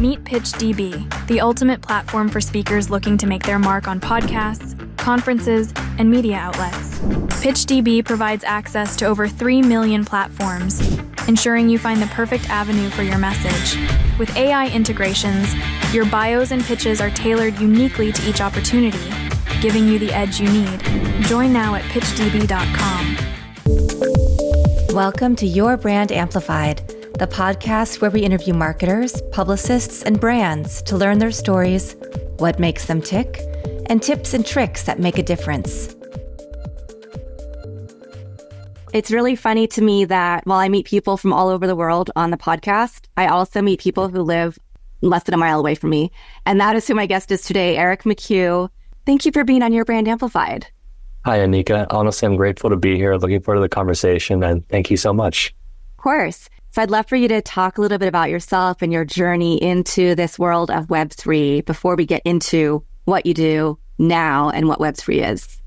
Meet PitchDB, the ultimate platform for speakers looking to make their mark on podcasts, conferences, and media outlets. PitchDB provides access to over 3 million platforms, ensuring you find the perfect avenue for your message. With AI integrations, your bios and pitches are tailored uniquely to each opportunity, giving you the edge you need. Join now at pitchdb.com. Welcome to Your Brand Amplified, the podcast where we interview marketers, publicists, and brands to learn their stories, what makes them tick, and tips and tricks that make a difference. It's really funny to me that while I meet people from all over the world on the podcast, I also meet people who live less than a mile away from me. And that is who my guest is today, Eric McHugh. Thank you for being on Your Brand Amplified. Hi, Anika. Honestly, I'm grateful to be here. Looking forward to the conversation, and thank you so much. Of course. So I'd love for you to talk a little bit about yourself and your journey into this world of Web3 before we get into what you do now and what Web3 is.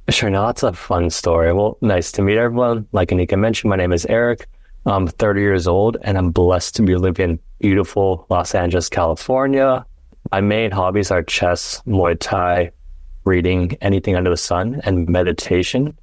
Sure. Now, that's a fun story. Well, nice to meet everyone. Like Anika mentioned, my name is Eric. I'm 30 years old, and I'm blessed to be living in beautiful Los Angeles, California. My main hobbies are chess, Muay Thai, reading anything under the sun, and meditation.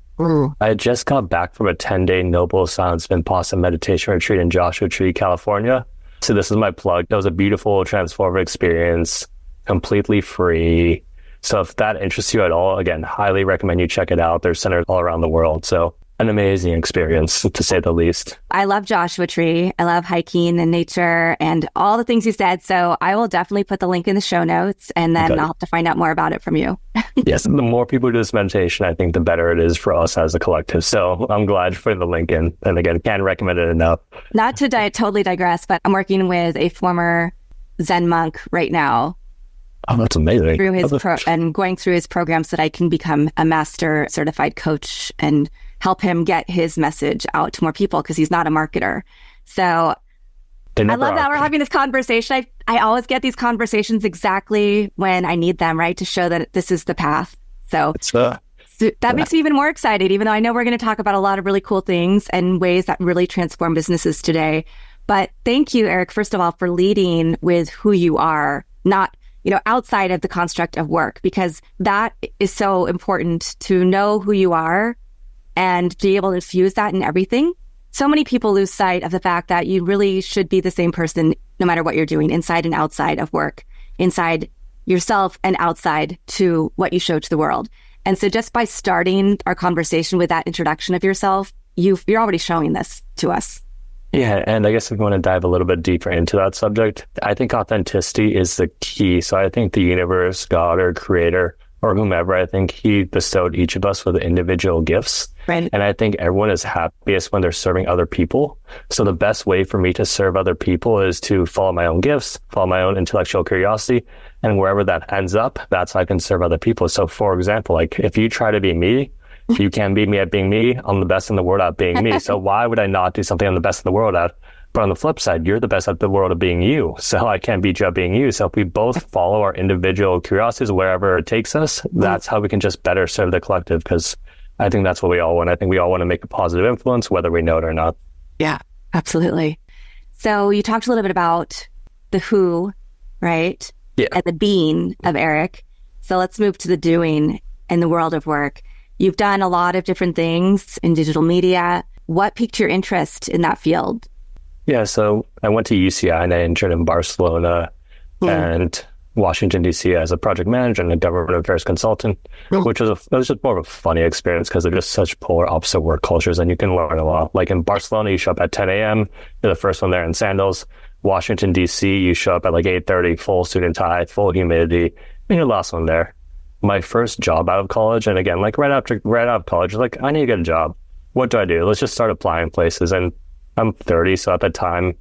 I just got back from a 10-day Noble Silence Vipassana meditation retreat in Joshua Tree, California. So this is my plug. It was a beautiful, transformative experience, completely free. So if that interests you at all, again, highly recommend you check it out. They're centered all around the world. So an amazing experience, to say the least. I love Joshua Tree. I love hiking and nature and all the things you said. So I will definitely put the link in the show notes, and then I'll have to find out more about it from you. Yes, the more people do this meditation, I think the better it is for us as a collective. So I'm glad for the link in. And again, can't recommend it enough. Not to totally digress, but I'm working with a former Zen monk right now. Oh, that's amazing. Through his and going through his program so that I can become a master certified coach and help him get his message out to more people, because he's not a marketer. So I love that we're having this conversation. I always get these conversations exactly when I need them, right? To show that this is the path. So that makes me even more excited, even though I know we're going to talk about a lot of really cool things and ways that really transform businesses today. But thank you, Eric, first of all, for leading with who you are, not outside of the construct of work, because that is so important to know who you are and be able to infuse that in everything. So many people lose sight of the fact that you really should be the same person no matter what you're doing, inside and outside of work, inside yourself and outside to what you show to the world. And so just by starting our conversation with that introduction of yourself, you're already showing this to us. Yeah, and I guess if we want to dive a little bit deeper into that subject, I think authenticity is the key. So I think the universe, God, or creator, or whomever, I think he bestowed each of us with individual gifts. Right. And I think everyone is happiest when they're serving other people. So the best way for me to serve other people is to follow my own gifts, follow my own intellectual curiosity, and wherever that ends up, that's how I can serve other people. So for example, like if you try to be me, you can beat me at being me. I'm the best in the world at being me. So why would I not do something I'm the best in the world at? But on the flip side, you're the best at the world of being you. So I can't beat you at being you. So if we both follow our individual curiosities wherever it takes us, that's how we can just better serve the collective. Because I think that's what we all want. I think we all want to make a positive influence, whether we know it or not. Yeah, absolutely. So you talked a little bit about the who, right? Yeah. And the being of Eric. So let's move to the doing in the world of work. You've done a lot of different things in digital media. What piqued your interest in that field? Yeah, so I went to UCI and I interned in Barcelona and Washington, D.C. as a project manager and a government affairs consultant, which was just more of a funny experience because they're just such polar opposite work cultures and you can learn a lot. Like in Barcelona, you show up at 10 a.m., you're the first one there in sandals. Washington, D.C., you show up at like 8:30, full suit and tie, full humidity, and you're the last one there. My first job out of college, and again, like right out of college, like I need to get a job. What do? Let's just start applying places. And I'm 30, so at the time,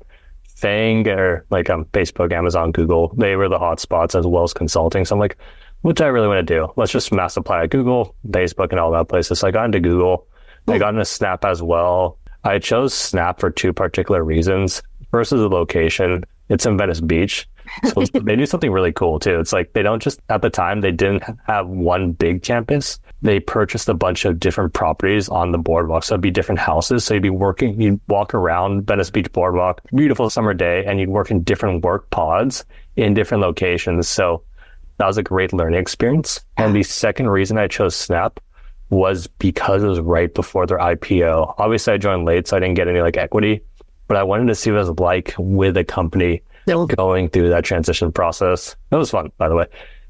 Fang or like Facebook, Amazon, Google, they were the hot spots as well as consulting. So I'm like, what do I really want to do? Let's just mass apply at Google, Facebook, and all that places. So I got into Google. I got into Snap as well. I chose Snap for two particular reasons. First is the location. It's in Venice Beach. So they do something really cool too. It's like they don't just, at the time, they didn't have one big campus. they purchased a bunch of different properties on the boardwalk. So it'd be different houses. So you'd walk around Venice Beach Boardwalk, beautiful summer day, and you'd work in different work pods in different locations. So that was a great learning experience. And the second reason I chose Snap was because it was right before their IPO. Obviously, I joined late, so I didn't get any equity, but I wanted to see what it was like with a company going through that transition process. It was fun, by the way.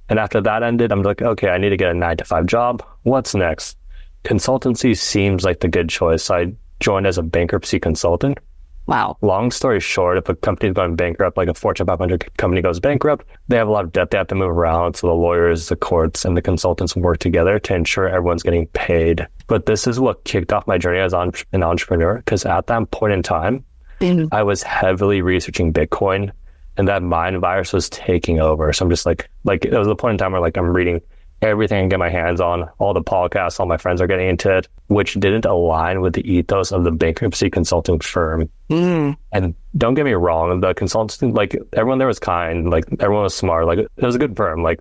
And after that ended, I'm like, okay, I need to get a 9-to-5 job. What's next? Consultancy seems like the good choice. So I joined as a bankruptcy consultant. Wow. Long story short, if a company's going bankrupt, like a Fortune 500 company goes bankrupt, they have a lot of debt they have to move around. So the lawyers, the courts, and the consultants work together to ensure everyone's getting paid. But this is what kicked off my journey as an entrepreneur, because at that point in time, I was heavily researching Bitcoin, and that mind virus was taking over. So I'm just like it was a point in time where I'm reading everything I can get my hands on, all the podcasts, all my friends are getting into it, which didn't align with the ethos of the bankruptcy consulting firm. And don't get me wrong, the consulting, everyone there was kind, everyone was smart, it was a good firm. In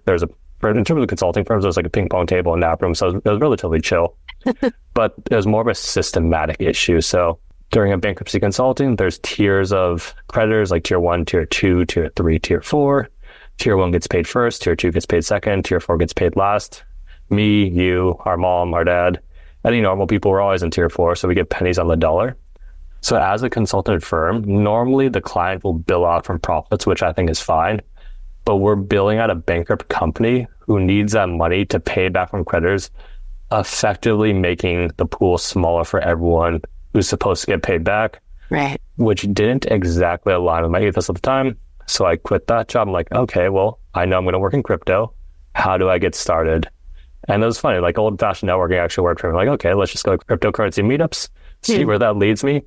terms of consulting firms, there was a ping pong table and nap room, so it was relatively chill. But it was more of a systematic issue. So during a bankruptcy consulting, there's tiers of creditors, like tier 1, tier 2, tier 3, tier 4. Tier 1 gets paid first, tier 2 gets paid second, tier 4 gets paid last. Me, you, our mom, our dad, any normal people were always in tier 4, so we get pennies on the dollar. So as a consultant firm, normally the client will bill out from profits, which I think is fine, but we're billing out a bankrupt company who needs that money to pay back from creditors, effectively making the pool smaller for everyone who's supposed to get paid back, right? Which didn't exactly align with my ethos at the time. So I quit that job. I'm like, okay, well, I know I'm going to work in crypto. How do I get started? And it was funny, old-fashioned networking actually worked for me. Okay, let's just go to cryptocurrency meetups, see where that leads me.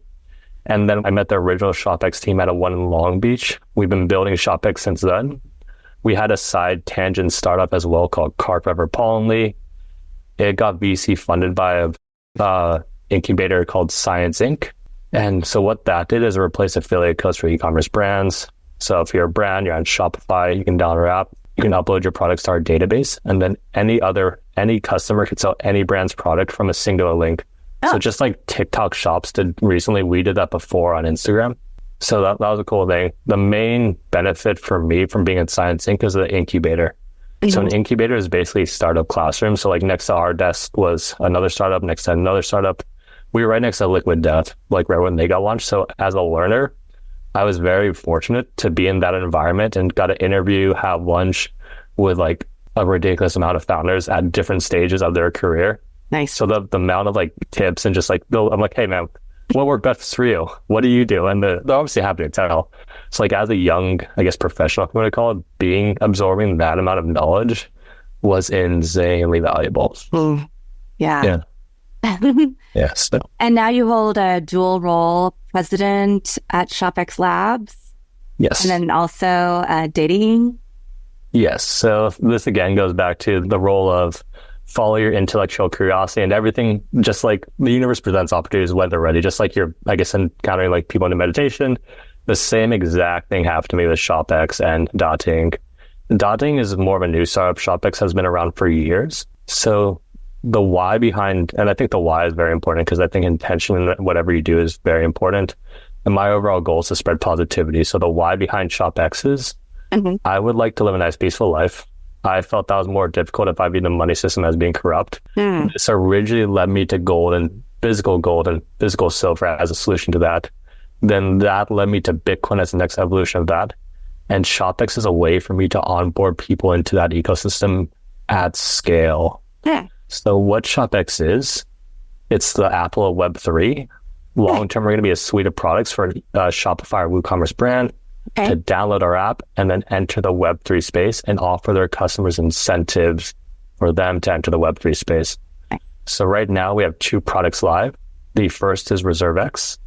And then I met the original ShopX team at a one in Long Beach. We've been building ShopX since then. We had a side tangent startup as well called Cart Forever Paul & Lee. It got VC funded by a incubator called Science Inc. And so what that did is replace affiliate codes for e-commerce brands. So if you're a brand, you're on Shopify, you can download our app, you can upload your products to our database, and then any customer could sell any brand's product from a singular link. So just like TikTok shops did recently, we did that before on Instagram. So that was a cool thing. The main benefit for me from being at Science Inc. is the incubator. So an incubator is basically a startup classroom. So next to our desk was another startup, next to another startup. We were right next to Liquid Death, right when they got launched. So as a learner, I was very fortunate to be in that environment and got to interview, have lunch with a ridiculous amount of founders at different stages of their career. Nice. So the amount of tips and just I'm like, hey man, what worked best for you? What do you do? And they're obviously happy to tell. So as a young, professional, I'm going to call it, absorbing that amount of knowledge was insanely valuable. Yeah. Yes. No. And now you hold a dual role, president at ShopX Labs. Yes. And then also dating. Yes. So this again goes back to the role of follow your intellectual curiosity and everything. Just like the universe presents opportunities when they're ready. Just like you're, encountering people into meditation. The same exact thing happened to me with ShopX and Dating. Dating is more of a new startup. ShopX has been around for years. So the why behind, and I think the why is very important because I think intention in whatever you do is very important. And my overall goal is to spread positivity. So the why behind ShopX is I would like to live a nice, peaceful life. I felt that was more difficult if I viewed the money system as being corrupt. This originally led me to gold and physical silver as a solution to that. Then that led me to Bitcoin as the next evolution of that. And ShopX is a way for me to onboard people into that ecosystem at scale. So what ShopX is, it's the Apple of Web3. Long-term, we're going to be a suite of products for Shopify or WooCommerce brand to download our app and then enter the Web3 space and offer their customers incentives for them to enter the Web3 space. So right now we have 2 products live. The first is ReserveX,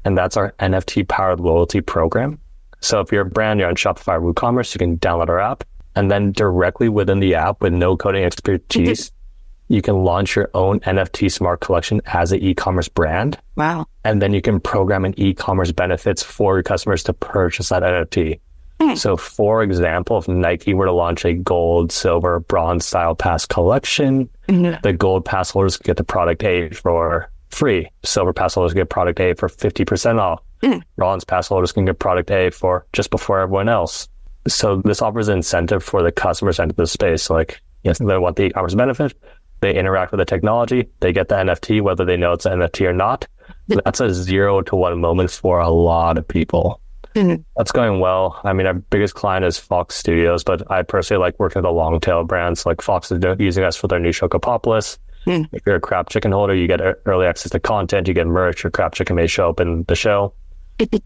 and that's our NFT-powered loyalty program. So if you're a brand, you're on Shopify or WooCommerce, you can download our app, and then directly within the app with no coding expertise, you can launch your own NFT smart collection as an e-commerce brand. Wow. And then you can program in e-commerce benefits for your customers to purchase that NFT. So for example, if Nike were to launch a gold, silver, bronze style pass collection, the gold pass holders could get the product A for free. Silver pass holders get product A for 50% off. Bronze pass holders can get product A for just before everyone else. So this offers an incentive for the customers into the space. Like, yes, they want the e-commerce benefit. They interact with the technology. They get the NFT, whether they know it's an NFT or not. That's a 0 to 1 moment for a lot of people. That's going well. I mean, our biggest client is Fox Studios, but I personally like working with the long tail brands. Like Fox is using us for their new Chocopopolis. If you're a crab chicken holder, you get early access to content, you get merch, your crab chicken may show up in the show.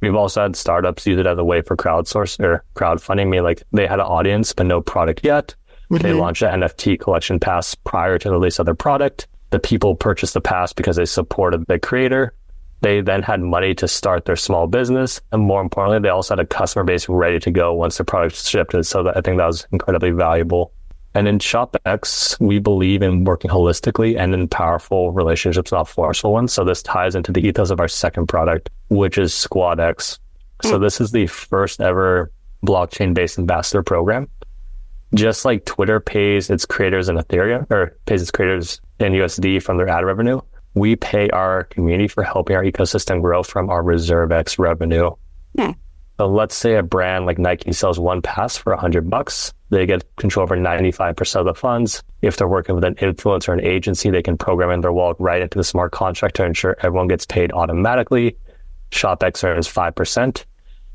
We've also had startups use it as a way for crowdsource or crowdfunding. I mean, like they had an audience, but no product yet. They launched an NFT collection pass prior to the release of their product. The people purchased the pass because they supported the creator. They then had money to start their small business. And more importantly, they also had a customer base ready to go once the product shipped. So I think that was incredibly valuable. And in ShopX, we believe in working holistically and in powerful relationships, not forceful ones. So this ties into the ethos of our second product, which is SquadX. So this is the first ever blockchain-based ambassador program. Just like Twitter pays its creators in Ethereum, or pays its creators in USD from their ad revenue, we pay our community for helping our ecosystem grow from our ReserveX revenue. So let's say a brand like Nike sells one pass for $100. They get control over 95% of the funds. If they're working with an influencer or an agency, they can program in their wallet right into the smart contract to ensure everyone gets paid automatically. ShopX earns 5%.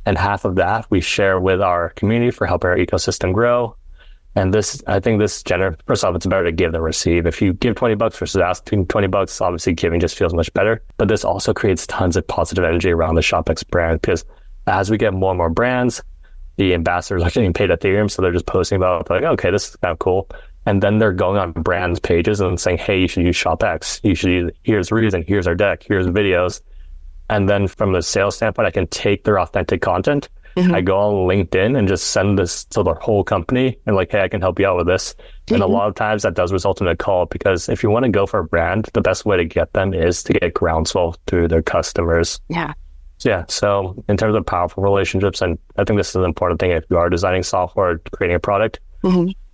And half of that we share with our community for helping our ecosystem grow. And this, I think this first off, it's better to give than receive. If you give $20 versus asking $20, obviously giving just feels much better. But this also creates tons of positive energy around the ShopX brand, because as we get more and more brands, the ambassadors are getting paid Ethereum. So they're just posting about like, okay, this is kind of cool. And then they're going on brands pages and saying, hey, you should use ShopX. You should use, here's the reason, here's our deck, here's the videos. And then from the sales standpoint, I can take their authentic content. I go on LinkedIn and just send this to their whole company and like, hey, I can help you out with this. And a lot of times that does result in a call, because if you want to go for a brand, the best way to get them is to get groundswell through their customers. So in terms of powerful relationships, and I think this is an important thing if you are designing software or creating a product,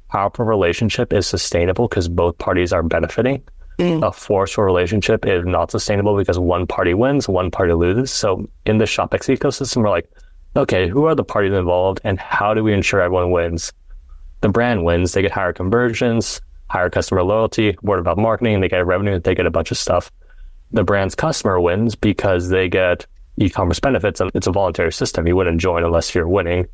powerful relationship is sustainable because both parties are benefiting. A forceful relationship is not sustainable because one party wins, one party loses. So in the ShopX ecosystem, we're like, okay, who are the parties involved and how do we ensure everyone wins? The brand wins, they get higher conversions, higher customer loyalty, word of mouth marketing, they get revenue, they get a bunch of stuff. The brand's customer wins because they get e-commerce benefits, and it's a voluntary system. You wouldn't join unless you're winning.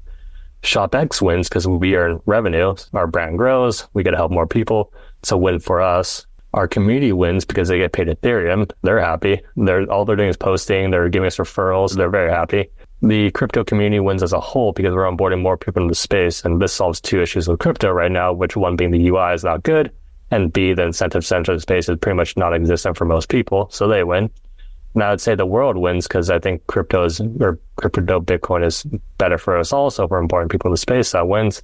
ShopX wins because we earn revenue, our brand grows, we get to help more people. It's a win for us. Our community wins because they get paid Ethereum. They're happy. All they're doing is posting, they're giving us referrals, they're very happy. The crypto community wins as a whole because we're onboarding more people into the space. And this solves two issues with crypto right now, which one being the UI is not good, and B, the incentive center space is pretty much non-existent for most people. So they win. And I would say the world wins because I think crypto Bitcoin is better for us all. So if we're onboarding people in the space, that wins.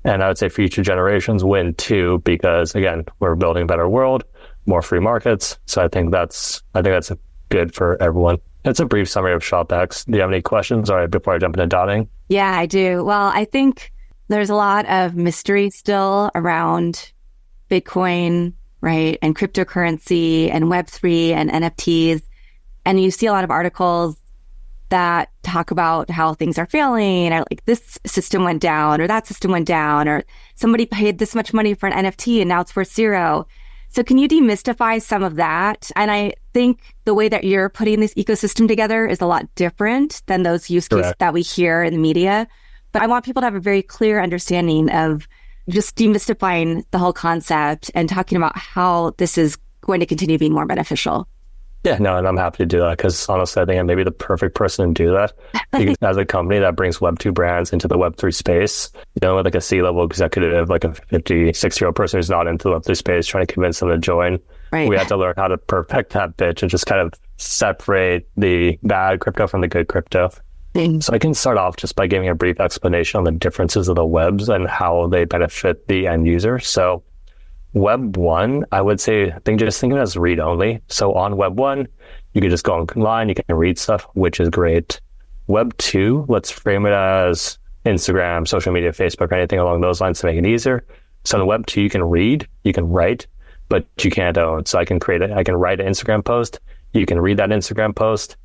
And I would say future generations win too, because again, we're building a better world, more free markets. So I think that's good for everyone. It's a brief summary of ShopX. Do you have any questions before I jump into dotting? Yeah, I do. Well, I think there's a lot of mystery still around Bitcoin, right? And cryptocurrency and Web3 and NFTs. And you see a lot of articles that talk about how things are failing, or like this system went down or that system went down, or somebody paid this much money for an NFT and now it's worth zero. So can you demystify some of that? And I think the way that you're putting this ecosystem together is a lot different than those use cases that we hear in the media. But I want people to have a very clear understanding of just demystifying the whole concept and talking about how this is going to continue being more beneficial. Yeah, no, and I'm happy to do that because honestly, I think I may be the perfect person to do that. Because as a company that brings Web2 brands into the Web3 space, with like a C-level executive, like a 50, 60-year-old person who's not into the Web3 space, trying to convince them to join, we had to learn how to perfect that pitch and just kind of separate the bad crypto from the good crypto. So I can start off just by giving a brief explanation on the differences of the webs and how they benefit the end user. So Web 1, I would say, just think of it as read only. So on Web 1, you can just go online, you can read stuff, which is great. Web 2, let's frame it as Instagram, social media, Facebook, or anything along those lines to make it easier. So in Web 2, you can read, you can write, but you can't own. So I can write an Instagram post. You can read that Instagram post.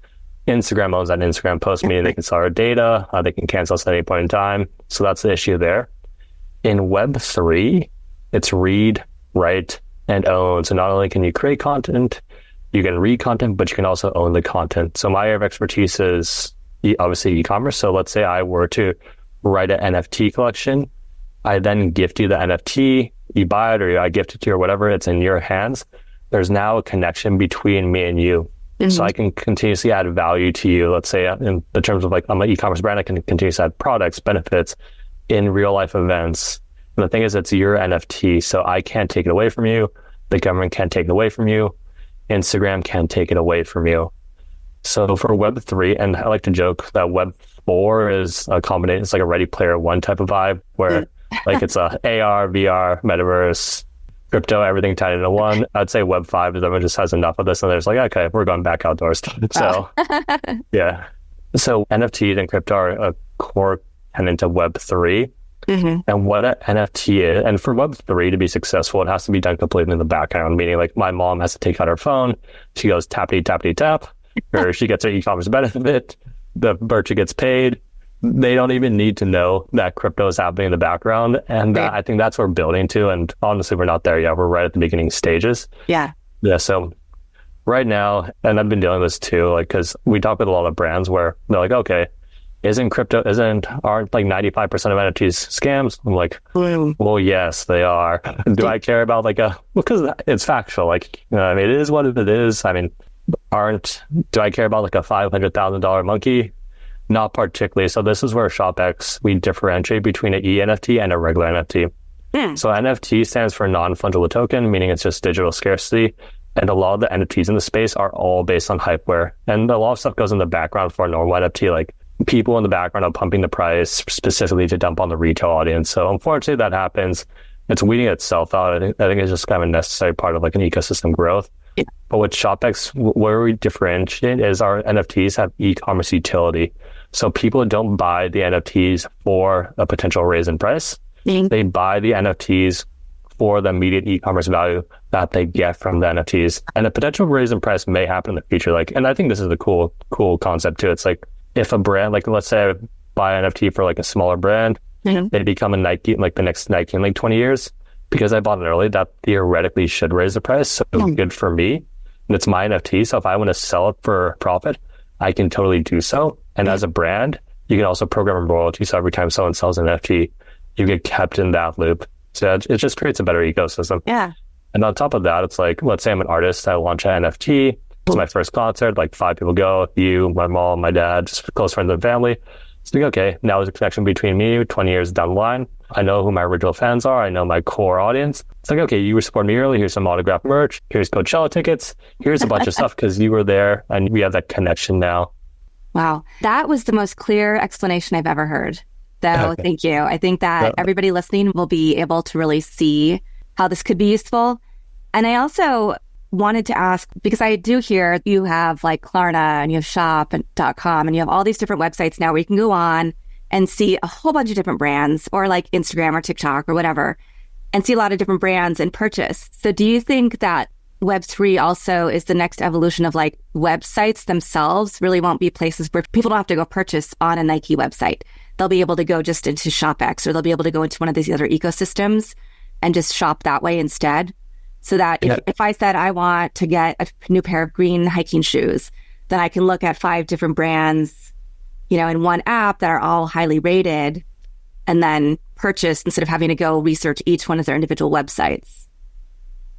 Instagram owns that Instagram post, meaning they can sell our data. They can cancel us at any point in time. So that's the issue there. In Web 3, it's read, write, and own. So not only can you create content, you can read content, but you can also own the content. So my area of expertise is obviously e-commerce. So let's say I were to write an NFT collection. I then gift you the NFT, you buy it, or I gift it to you, or whatever, it's in your hands. There's now a connection between me and you. Mm-hmm. So I can continuously add value to you. Let's say in the terms of like, I'm an e-commerce brand, I can continuously add products, benefits in real life events. And the thing is, it's your NFT, so I can't take it away from you. The government can't take it away from you. Instagram can't take it away from you. So for Web3, and I like to joke that Web4 is a combination, it's like a Ready Player One type of vibe, where like it's a AR, VR, metaverse, crypto, everything tied into one. I'd say Web5 is everyone just has enough of this, and they're just like, okay, we're going back outdoors. So yeah. So NFTs and crypto are a core tenet of Web3. Mm-hmm. And what an NFT is, and for Web3 to be successful, it has to be done completely in the background, meaning like my mom has to take out her phone, she goes tappity, tappity, tap, or she gets her e-commerce benefit, the merchant gets paid. They don't even need to know that crypto is happening in the background. And I think that's what we're building to. And honestly, we're not there yet. We're right at the beginning stages. Yeah. So right now, and I've been dealing with this too, like, because we talk with a lot of brands where they're like, okay, aren't like 95% of NFTs scams? I'm like, well, yes, they are. Do I care about because it's factual. Like, I mean, it is what it is. I mean, do I care about like a $500,000 monkey? Not particularly. So this is where ShopX, we differentiate between an ENFT and a regular NFT. So NFT stands for non-fungible token, meaning it's just digital scarcity. And a lot of the NFTs in the space are all based on hypeware. And a lot of stuff goes in the background for a normal NFT, like people in the background are pumping the price specifically to dump on the retail audience. So unfortunately that happens. It's weeding itself out. I think it's just kind of a necessary part of like an ecosystem growth. Yeah. But with ShopX, where we differentiate is our NFTs have e-commerce utility. So people don't buy the NFTs for a potential raise in price. Mm-hmm. They buy the NFTs for the immediate e-commerce value that they get from the NFTs. And a potential raise in price may happen in the future. Like, and I think this is a cool concept too. It's like if a brand, like let's say I buy an NFT for like a smaller brand, mm-hmm. they become a Nike, like the next Nike in like 20 years. Because I bought it early, that theoretically should raise the price. So good for me. And it's my NFT. So if I want to sell it for profit, I can totally do so. And as a brand, you can also program a royalty. So every time someone sells an NFT, you get kept in that loop. So it just creates a better ecosystem. Yeah. And on top of that, it's like, let's say I'm an artist, I launch an NFT. It's my first concert, like 5 people go, you, my mom, my dad, just close friends and family. It's like, okay, now there's a connection between me 20 years down the line. I know who my original fans are. I know my core audience. It's like, okay, you were supporting me early. Here's some autographed merch. Here's Coachella tickets. Here's a bunch of stuff because you were there and we have that connection now. Wow. That was the most clear explanation I've ever heard. So thank you. I think that everybody listening will be able to really see how this could be useful. And I also wanted to ask, because I do hear you have like Klarna and you have shop.com and you have all these different websites now where you can go on and see a whole bunch of different brands, or like Instagram or TikTok or whatever, and see a lot of different brands and purchase. So do you think that Web3 also is the next evolution of like websites themselves really won't be places where people don't have to go purchase on a Nike website? They'll be able to go just into ShopX, or they'll be able to go into one of these other ecosystems and just shop that way instead. So that if I said I want to get a new pair of green hiking shoes, then I can look at 5 different brands, in one app that are all highly rated, and then purchase instead of having to go research each one of their individual websites.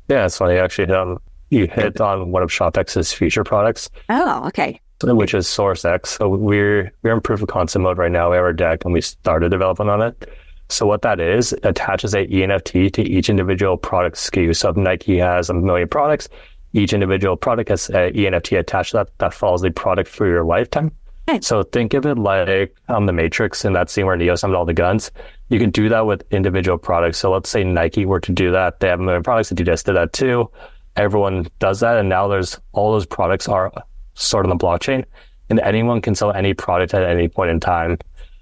Yeah, it's funny. Actually, you hit on one of ShopX's future products. Oh, okay. Which is SourceX. So we're in proof of concept mode right now. We have our deck and we started development on it. So what that is, attaches a ENFT to each individual product SKU. So if Nike has 1 million products, each individual product has an ENFT attached to that follows the product for your lifetime. So think of it like The Matrix, in that scene where Neo summoned all the guns. You can do that with individual products. So let's say Nike were to do that. They have 1 million products. Adidas did that too. Everyone does that. And now all those products are stored on the blockchain, and anyone can sell any product at any point in time.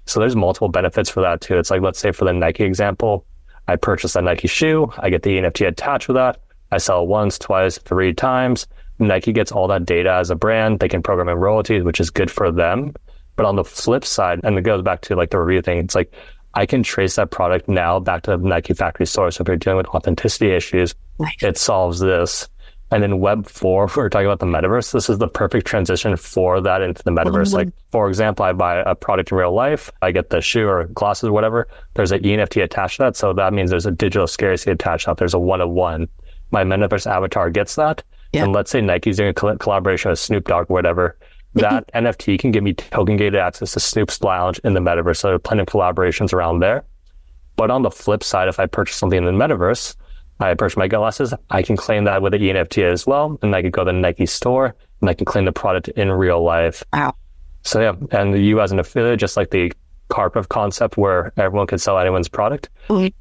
So there's multiple benefits for that too. It's like, let's say for the Nike example, I purchase a Nike shoe, I get the NFT attached with that, I sell it once, twice, 3 times. Nike gets all that data as a brand. They can program in royalties, which is good for them. But on the flip side, and it goes back to like the review thing, it's like I can trace that product now back to the Nike factory source. So if you're dealing with authenticity issues, it solves this. And in Web4, we're talking about the metaverse. This is the perfect transition for that into the metaverse. Like, for example, I buy a product in real life. I get the shoe or glasses or whatever. There's an NFT attached to that. So that means there's a digital scarcity attached to that. There's a one-of-one. My metaverse avatar gets that. Yeah. And let's say Nike's doing a collaboration with Snoop Dogg or whatever. That NFT can give me token gated access to Snoop's lounge in the metaverse. So there are plenty of collaborations around there. But on the flip side, if I purchase something in the metaverse, I purchase my glasses, I can claim that with the NFT as well. And I could go to the Nike store and I can claim the product in real life. Wow. So yeah, and you as an affiliate, just like the Carpov concept where everyone could sell anyone's product,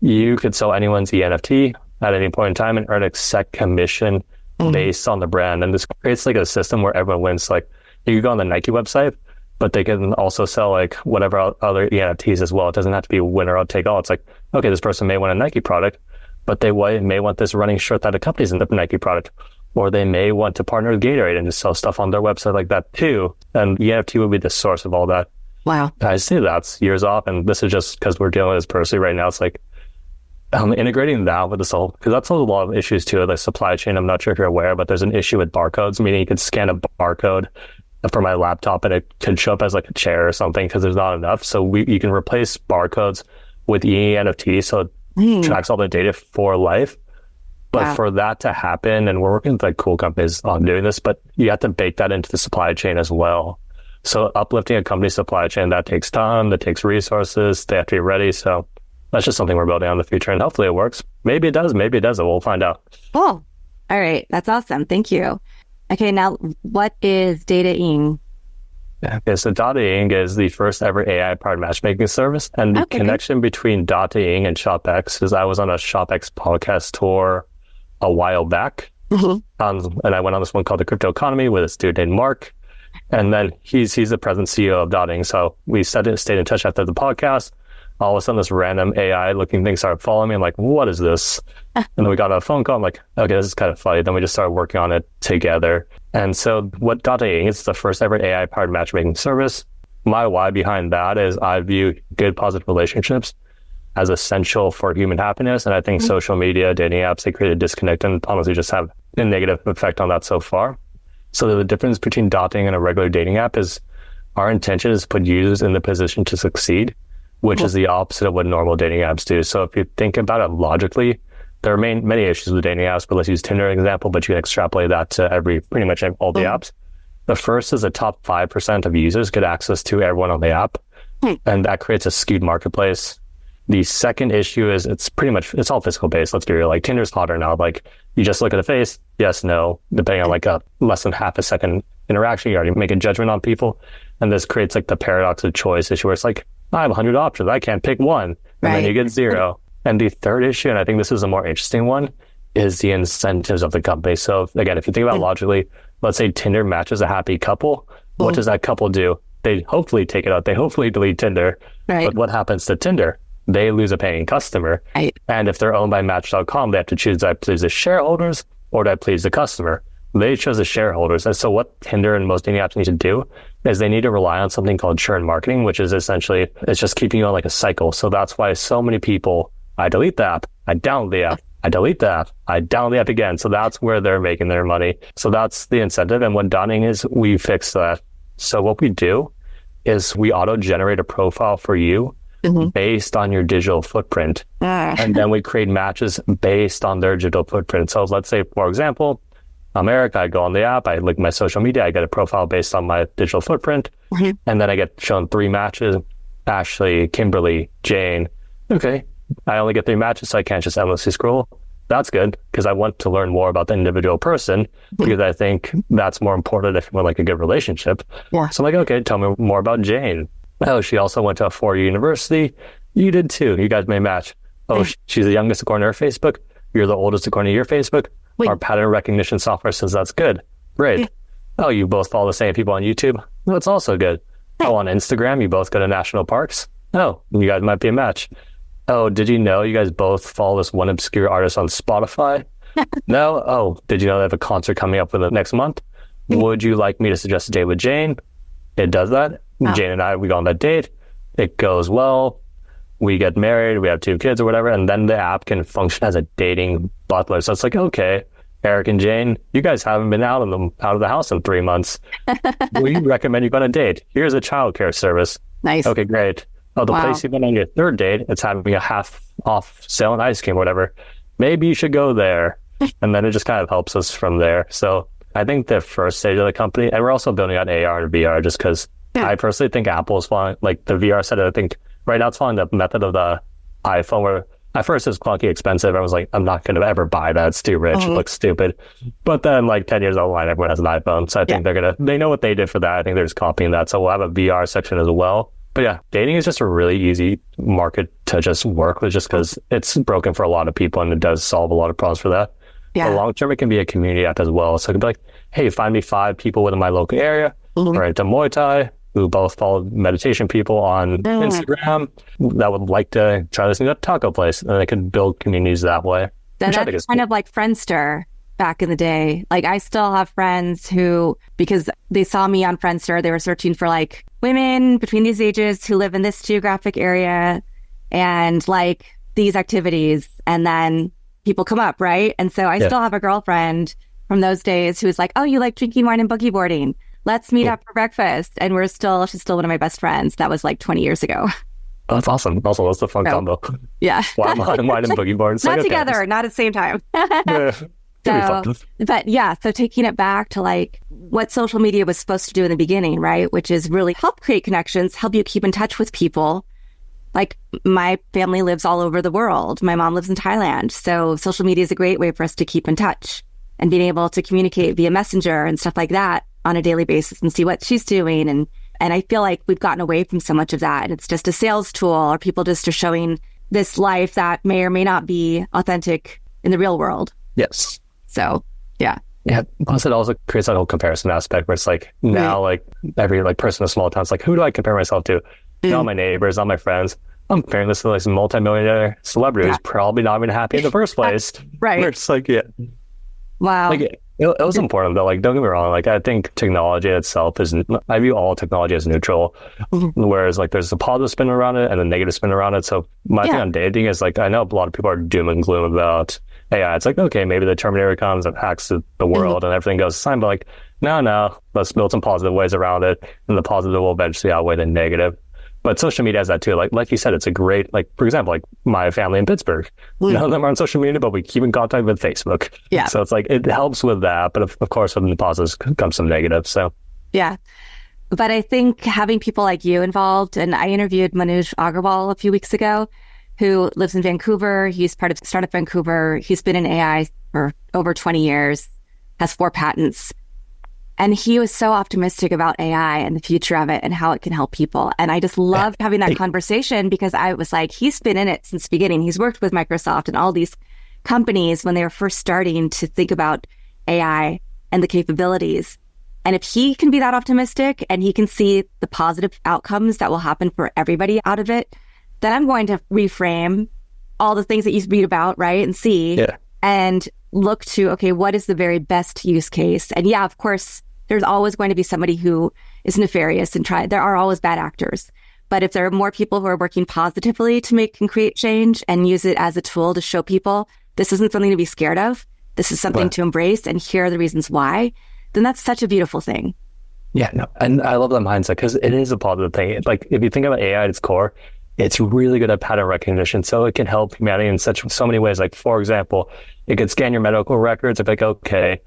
you could sell anyone's NFT at any point in time and earn a set commission based on the brand. And this creates like a system where everyone wins. Like you could go on the Nike website, but they can also sell like whatever other NFTs as well. It doesn't have to be winner or take all. It's like, okay, this person may want a Nike product, but they may want this running shirt that accompanies the Nike product, or they may want to partner with Gatorade and just sell stuff on their website like that too. And the NFT would be the source of all that. Wow. I see that's years off, and this is just because we're dealing with this personally right now. It's like integrating that with this whole, because that's a lot of issues too, the supply chain. I'm not sure if you're aware, but there's an issue with barcodes, meaning you could scan a barcode for my laptop and it could show up as like a chair or something because there's not enough. So you can replace barcodes with NFT, so it tracks all the data for life. But for that to happen, and we're working with like cool companies on doing this, but you have to bake that into the supply chain as well. So uplifting a company's supply chain, that takes time, that takes resources, they have to be ready. So that's just something we're building on in the future, and hopefully it works. Maybe it does, maybe it doesn't. We'll find out. Cool. All right. That's awesome. Thank you. Okay, now what is Data-ing? Okay, so Data-ing is the first ever AI-powered matchmaking service. And the connection between Data-ing and ShopX is I was on a ShopX podcast tour a while back. And I went on this one called The Crypto Economy with this dude named Mark. And then he's the present CEO of Data-ing. So we stayed in touch after the podcast. All of a sudden, this random AI-looking thing started following me. I'm like, what is this? And then we got a phone call. I'm like, okay, this is kind of funny. Then we just started working on it together. And so what Data-ing is the first ever AI-powered matchmaking service. My why behind that is I view good, positive relationships as essential for human happiness. And I think social media, dating apps, they create a disconnect and honestly just have a negative effect on that so far. So the difference between Data-ing and a regular dating app is our intention is to put users in the position to succeed, which is the opposite of what normal dating apps do. So if you think about it logically, there are many issues with dating apps, but let's use Tinder as an example, but you can extrapolate that to pretty much all the apps. The first is the top 5% of users get access to everyone on the app, and that creates a skewed marketplace. The second issue is it's all physical based. Let's be real. Like Tinder's hotter now. Like you just look at the face, yes, no, depending on like a less than half a second interaction, you already make a judgment on people. And this creates like the paradox of choice issue where it's like, I have 100 options. I can't pick one. And then you get 0. And the third issue, and I think this is a more interesting one, is the incentives of the company. So again, if you think about logically, let's say Tinder matches a happy couple. What does that couple do? They hopefully take it out. They hopefully delete Tinder. But what happens to Tinder? They lose a paying customer. And if they're owned by Match.com, they have to choose, do I please the shareholders or do I please the customer? They chose the shareholders. And so what Tinder and most dating apps need to do is they need to rely on something called churn marketing, which is essentially, it's just keeping you on like a cycle. So that's why so many people, I delete the app, I download the app, I delete the app, I download the app again. So that's where they're making their money. So that's the incentive. And what Data-ing is, we fix that. So what we do is we auto-generate a profile for you based on your digital footprint. And then we create matches based on their digital footprint. So let's say, for example, I'm Eric, I go on the app, I look at my social media, I get a profile based on my digital footprint, and then I get shown 3 matches, Ashley, Kimberly, Jane. Okay, I only get 3 matches, so I can't just endlessly scroll. That's good, because I want to learn more about the individual person, because I think that's more important if you want like a good relationship. So I'm like, okay, tell me more about Jane. Oh, she also went to a 4-year university. You did too. You guys may match. Oh, she's the youngest according to her Facebook. You're the oldest according to your Facebook. Our pattern recognition software says that's good. Great. Oh, you both follow the same people on YouTube. That's also good. Oh, on Instagram, you both go to national parks. Oh, you guys might be a match. Oh, did you know you guys both follow this one obscure artist on Spotify? No? Oh, did you know they have a concert coming up for the next month? Would you like me to suggest a date with Jane? It does that. Oh. Jane and I, we go on that date. It goes well. We get married. We have 2 kids or whatever. And then the app can function as a dating butler. So it's like, okay, Eric and Jane, you guys haven't been out of the house in 3 months. We recommend you go on a date. Here's a childcare service. Nice. Okay, great. Oh, the place you went on your 3rd date, it's having a half off sale on ice cream or whatever. Maybe you should go there. And then it just kind of helps us from there. So I think the first stage of the company, and we're also building out AR and VR just because I personally think Apple is following, like the VR side, I think right now it's following the method of the iPhone where at first it's clunky, expensive. I was like, I'm not going to ever buy that. It's too rich. It looks stupid. But then like 10 years down the line, everyone has an iPhone. So I think they know what they did for that. I think they're just copying that. So we'll have a VR section as well. But yeah, dating is just a really easy market to just work with just because it's broken for a lot of people and it does solve a lot of problems for that. Yeah. But long term, it can be a community app as well. So it can be like, hey, find me 5 people within my local area, right, to Muay Thai, who both follow meditation people on Instagram that would like to try this new taco place. And they could build communities that way. That's kind of like Friendster back in the day. Like I still have friends who, because they saw me on Friendster, they were searching for like women between these ages who live in this geographic area and like these activities. And then people come up, right? And so I still have a girlfriend from those days who was like, oh, you like drinking wine and boogie boarding? Let's meet up for breakfast. And she's still one of my best friends. That was like 20 years ago. Oh, that's awesome. Also, that's a fun combo. Yeah. Wine and boogie boards. Not together, not at the same time. So taking it back to like what social media was supposed to do in the beginning, right? Which is really help create connections, help you keep in touch with people. Like my family lives all over the world. My mom lives in Thailand. So social media is a great way for us to keep in touch and being able to communicate via Messenger and stuff like that on a daily basis and see what she's doing. And I feel like we've gotten away from so much of that. And it's just a sales tool or people just are showing this life that may or may not be authentic in the real world. Yes. So, yeah. Yeah. Plus it also creates that whole comparison aspect where it's like now like every like person in a small town, it's like, who do I compare myself to? Not my neighbors, not my friends. I'm comparing this to like some multi-millionaire celebrity who's probably not even happy in the first place. Right. Where it's like, wow. Like it was important though. Like, don't get me wrong. Like, I think technology itself I view all technology as neutral. Whereas like there's a positive spin around it and a negative spin around it. So my thing on dating is like, I know a lot of people are doom and gloom about AI. It's like, okay, maybe the Terminator comes and hacks the world and everything goes fine. But like, no, let's build some positive ways around it. And the positive will eventually outweigh the negative. But social media has that too. Like you said, it's a great, like, for example, like my family in Pittsburgh, none of them are on social media, but we keep in contact with Facebook. Yeah. So it's like, it helps with that. But of course, with the positives comes some negatives. So. Yeah. But I think having people like you involved, and I interviewed Manoj Agarwal a few weeks ago, who lives in Vancouver. He's part of Startup Vancouver. He's been in AI for over 20 years, has 4 patents. And he was so optimistic about AI and the future of it and how it can help people. And I just loved having that conversation because I was like, he's been in it since the beginning. He's worked with Microsoft and all these companies when they were first starting to think about AI and the capabilities. And if he can be that optimistic and he can see the positive outcomes that will happen for everybody out of it, then I'm going to reframe all the things that you read about, right? And see and look to, okay, what is the very best use case? And yeah, of course, there's always going to be somebody who is nefarious and there are always bad actors. But if there are more people who are working positively to make and create change and use it as a tool to show people this isn't something to be scared of, this is something to embrace, and here are the reasons why, then that's such a beautiful thing. Yeah, no, and I love that mindset because it is a positive thing. Like if you think about AI at its core, it's really good at pattern recognition. So it can help humanity in so many ways. Like, for example, it could scan your medical records. It's like, okay,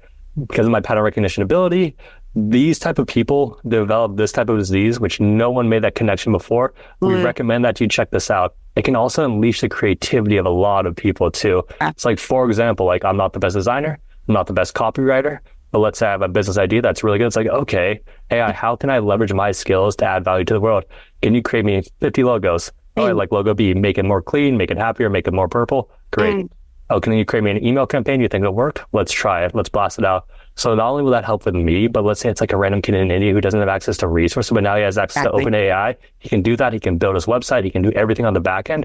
because of my pattern recognition ability, these type of people develop this type of disease, which no one made that connection before. We recommend that you check this out. It can also unleash the creativity of a lot of people too. It's like, for example, like I'm not the best designer, I'm not the best copywriter, but let's say I have a business idea that's really good. It's like, okay, AI, how can I leverage my skills to add value to the world? Can you create me 50 logos? Oh, I like logo B, make it more clean, make it happier, make it more purple. Great. Oh, can you create me an email campaign? You think it'll work? Let's try it. Let's blast it out. So not only will that help with me, but let's say it's like a random kid in India who doesn't have access to resources, but now he has access to OpenAI. He can do that. He can build his website. He can do everything on the back end.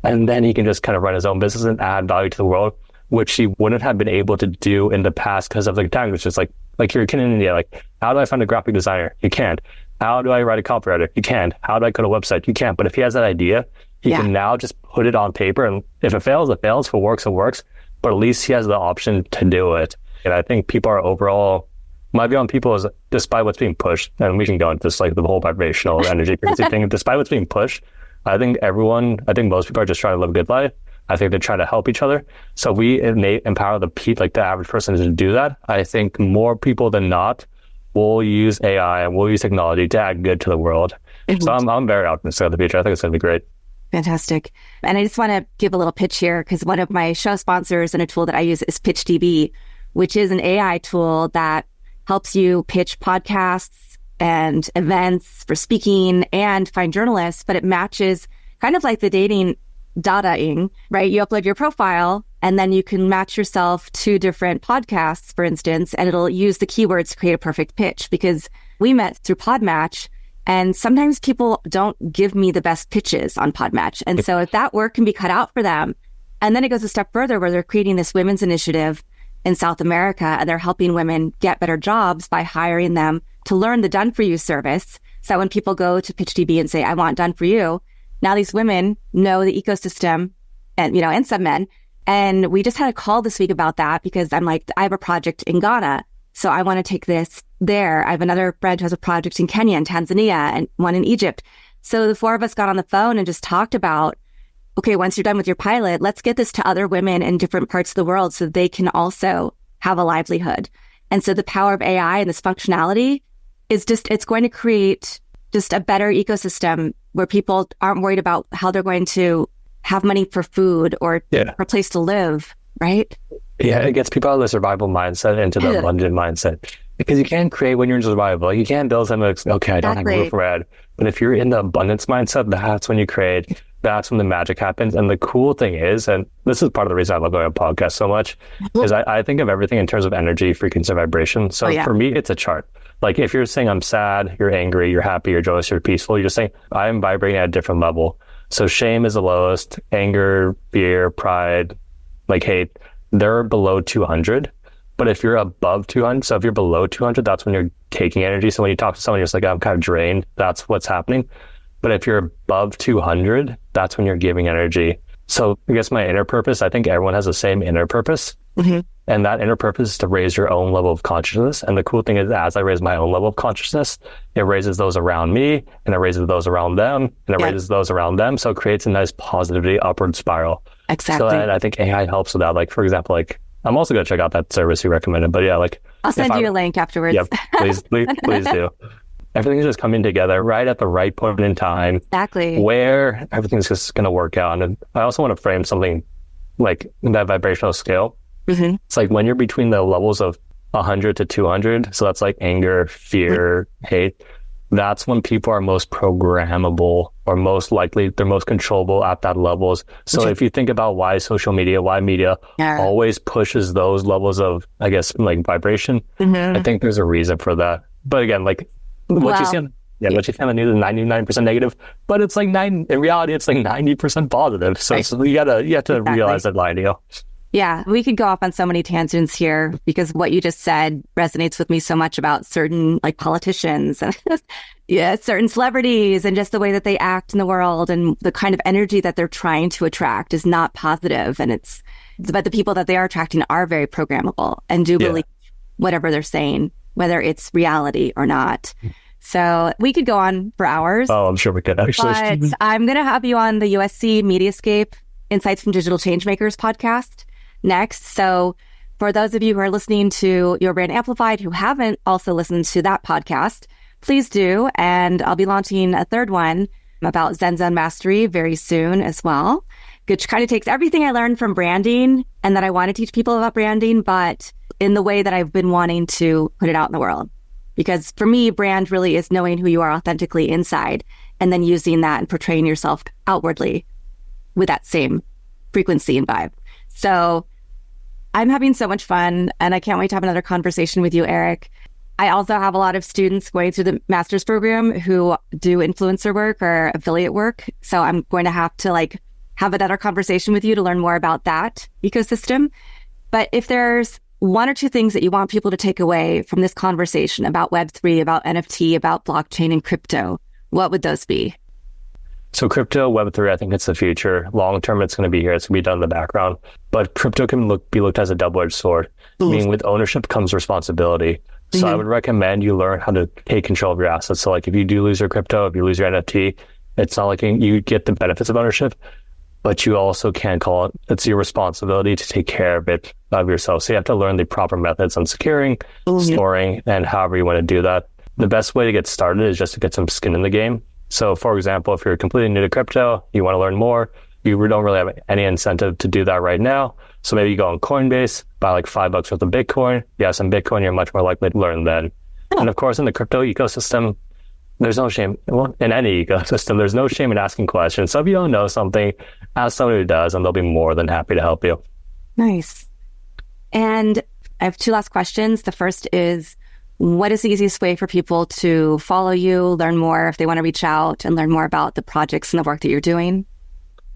And then he can just kind of run his own business and add value to the world, which he wouldn't have been able to do in the past because of the time. It's just like you're a kid in India. Like, how do I find a graphic designer? You can't. How do I write a copywriter? You can't. How do I code a website? You can't. But if he has that idea, he can now just put it on paper. And if it fails, it fails. If it works, it works. But at least he has the option to do it. And I think people are overall, my view on people is, despite what's being pushed, and we can go into this, like the whole vibrational energy frequency thing, despite what's being pushed, I think most people are just trying to live a good life. I think they're trying to help each other. So we empower the average person to do that. I think more people than not will use AI and will use technology to add good to the world. So I'm very optimistic about the future. I think it's going to be great. Fantastic. And I just want to give a little pitch here, because one of my show sponsors and a tool that I use is PitchDB, which is an AI tool that helps you pitch podcasts and events for speaking and find journalists, but it matches kind of like the dating dataing, right? You upload your profile and then you can match yourself to different podcasts, for instance, and it'll use the keywords to create a perfect pitch, because we met through Podmatch. And sometimes people don't give me the best pitches on Podmatch. And so if that work can be cut out for them, and then it goes a step further where they're creating this women's initiative in South America, and they're helping women get better jobs by hiring them to learn the Done For You service. So when people go to PitchDB and say, I want Done For You, now these women know the ecosystem and some men. And we just had a call this week about that, because I'm like, I have a project in Ghana, so I want to take this there. I have another friend who has a project in Kenya and Tanzania and one in Egypt. So the four of us got on the phone and just talked about, okay, once you're done with your pilot, let's get this to other women in different parts of the world so they can also have a livelihood. And so the power of AI and this functionality is it's going to create just a better ecosystem where people aren't worried about how they're going to have money for food or a place to live, right? Yeah, it gets people out of the survival mindset into the abundant mindset. Because you can't create when you're in survival. You can't build something like, okay, I don't have a roof red. But if you're in the abundance mindset, that's when you create. That's when the magic happens. And the cool thing is, and this is part of the reason I love going on podcasts so much, is I think of everything in terms of energy, frequency, and vibration. So for me, it's a chart. Like if you're saying I'm sad, you're angry, you're happy, you're joyous, you're peaceful, you're just saying I'm vibrating at a different level. So shame is the lowest, anger, fear, pride, like hate, they're below 200. But if you're above 200, so if you're below 200, that's when you're taking energy. So when you talk to someone, you're just like, I'm kind of drained. That's what's happening. But if you're above 200, that's when you're giving energy. So I guess my inner purpose, I think everyone has the same inner purpose. Mm-hmm. And that inner purpose is to raise your own level of consciousness. And the cool thing is, as I raise my own level of consciousness, it raises those around me, and it raises those around them, and it raises those around them. So it creates a nice positivity upward spiral. Exactly. So and I think AI helps with that. Like, for example, like, I'm also going to check out that service you recommended. But yeah, like, I'll send you a link afterwards. Yep, please do. Everything's just coming together right at the right point in time. Exactly. Where everything's just going to work out. And I also want to frame something like that vibrational scale. Mm-hmm. It's like when you're between the levels of 100 to 200, so that's like anger, fear, hate, that's when people are most programmable, or most likely they're most controllable at that levels. So if you think about why social media, why media always pushes those levels of, I guess, like vibration, I think there's a reason for that. But again, like what you see on what you see on the news is 99% negative, but it's like in reality, it's like 90% positive. So, so you have to realize that line, Yeah, we could go off on so many tangents here, because what you just said resonates with me so much about certain like politicians and certain celebrities, and just the way that they act in the world, and the kind of energy that they're trying to attract is not positive. And but the people that they are attracting are very programmable and do believe whatever they're saying, whether it's reality or not. So we could go on for hours. Oh, I'm sure we could, actually. But I'm going to have you on the USC Mediascape Insights from Digital Changemakers podcast next. So for those of you who are listening to Your Brand Amplified who haven't also listened to that podcast, please do. And I'll be launching a third one about Zen Zone Mastery very soon as well, which kind of takes everything I learned from branding and that I want to teach people about branding, but in the way that I've been wanting to put it out in the world. Because for me, brand really is knowing who you are authentically inside, and then using that and portraying yourself outwardly with that same frequency and vibe. So I'm having so much fun, and I can't wait to have another conversation with you, Eric. I also have a lot of students going through the master's program who do influencer work or affiliate work. So I'm going to have to have another conversation with you to learn more about that ecosystem. But if there's one or two things that you want people to take away from this conversation about Web3, about NFT, about blockchain and crypto, what would those be? So crypto, Web3, I think it's the future. Long term, it's going to be here. It's going to be done in the background. But crypto can be looked as a double-edged sword. Meaning with ownership comes responsibility. So I would recommend you learn how to take control of your assets. So if you do lose your crypto, if you lose your NFT, it's not like you get the benefits of ownership, but you also can't call it. It's your responsibility to take care of yourself. So you have to learn the proper methods on securing, storing, and however you want to do that. The best way to get started is just to get some skin in the game. So for example, if you're completely new to crypto, you want to learn more, you don't really have any incentive to do that right now. So maybe you go on Coinbase, buy $5 worth of Bitcoin. You have some Bitcoin, you're much more likely to learn then. And of course, in the crypto ecosystem, there's no shame. Well, in any ecosystem, there's no shame in asking questions. So if you don't know something, ask someone who does, and they'll be more than happy to help you. Nice. And I have two last questions. The first is, what is the easiest way for people to follow you, learn more if they want to reach out and learn more about the projects and the work that you're doing?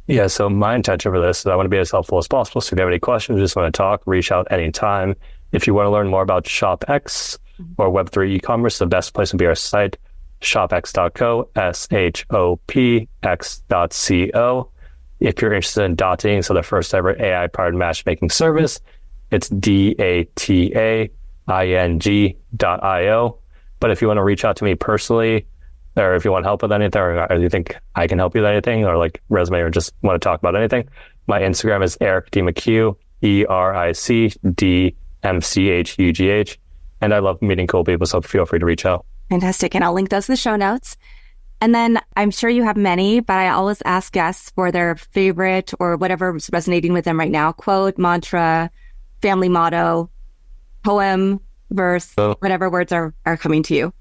Yeah, so my intention for this is I want to be as helpful as possible. So if you have any questions, just want to talk, reach out anytime. If you want to learn more about ShopX or Web3 e-commerce, the best place would be our site, shopx.co, shopx.co. If you're interested in dating, so the first ever AI-powered matchmaking service, it's dating.io. But if you want to reach out to me personally, or if you want help with anything, or you think I can help you with anything, or resume, or just want to talk about anything, my Instagram is Eric D. McHugh, EricDMchugh. And I love meeting cool people, so feel free to reach out. Fantastic. And I'll link those in the show notes. And then I'm sure you have many, but I always ask guests for their favorite or whatever's resonating with them right now. Quote, mantra, family motto, poem, verse, whatever words are coming to you.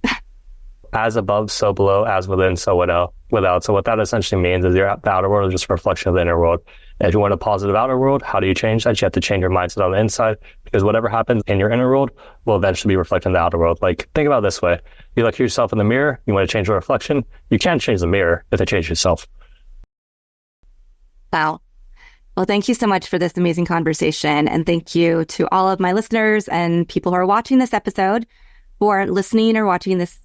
As above, so below, as within, so without. So what that essentially means is the outer world is just a reflection of the inner world. And if you want a positive outer world, how do you change that? You have to change your mindset on the inside, because whatever happens in your inner world will eventually be reflected in the outer world. Think about it this way. You look at yourself in the mirror, you want to change the reflection. You can't change the mirror if you change yourself. Wow. Well, thank you so much for this amazing conversation. And thank you to all of my listeners and people who are watching this episode, who are listening or watching this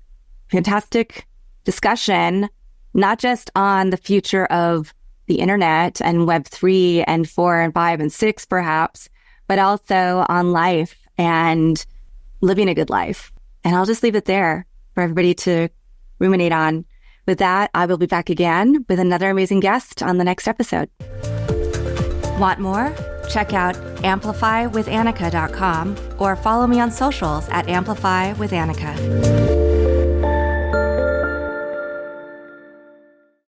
fantastic discussion, not just on the future of the internet and Web3 and 4 and 5 and 6 perhaps, but also on life and living a good life. And I'll just leave it there for everybody to ruminate on. With that, I will be back again with another amazing guest on the next episode. Want more? Check out amplifywithannika.com or follow me on socials at amplifywithannika.